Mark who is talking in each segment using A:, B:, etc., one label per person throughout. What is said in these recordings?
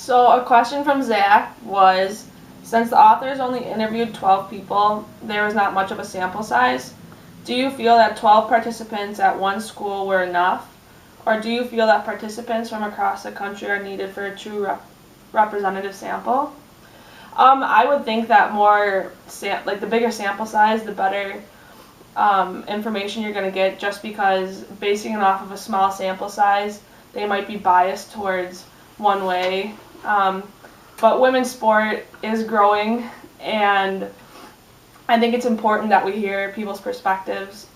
A: So a question from Zach was, since the authors only interviewed 12 people, there was not much of a sample size. Do you feel that 12 participants at one school were enough? Or do you feel that participants from across the country are needed for a true representative sample? I would think that the bigger sample size, the better information you're going to get, just because basing it off of a small sample size, they might be biased towards one way. But women's sport is growing, and I think it's important that we hear people's perspectives,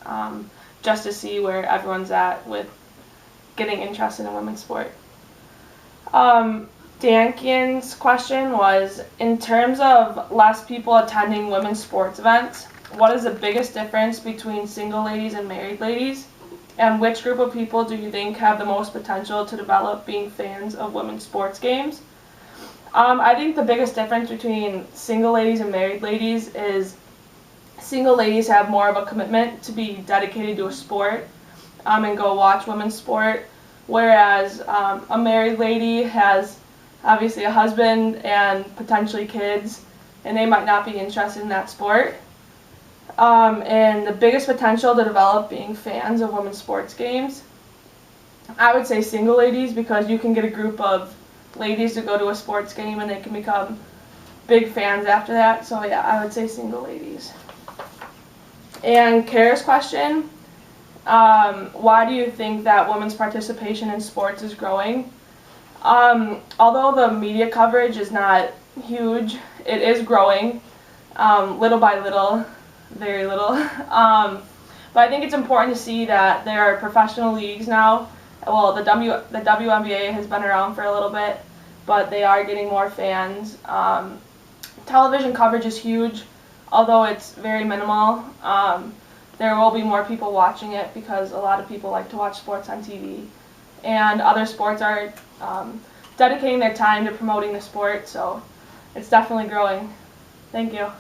A: just to see where everyone's at with getting interested in women's sport. Dankian's question was, in terms of less people attending women's sports events, what is the biggest difference between single ladies and married ladies? And which group of people do you think have the most potential to develop being fans of women's sports games? I think the biggest difference between single ladies and married ladies is single ladies have more of a commitment to be dedicated to a sport and go watch women's sport, whereas a married lady has obviously a husband and potentially kids, and they might not be interested in that sport. And the biggest potential to develop being fans of women's sports games, I would say single ladies, because you can get a group of ladies to go to a sports game and they can become big fans after that. So yeah, I would say single ladies. And Kara's question, why do you think that women's participation in sports is growing? Although the media coverage is not huge, it is growing, little by little, very little. But I think it's important to see that there are professional leagues now. Well, the WNBA has been around for a little bit, but they are getting more fans. Television coverage is huge, although it's very minimal. There will be more people watching it because a lot of people like to watch sports on TV. And other sports are dedicating their time to promoting the sport, so it's definitely growing. Thank you.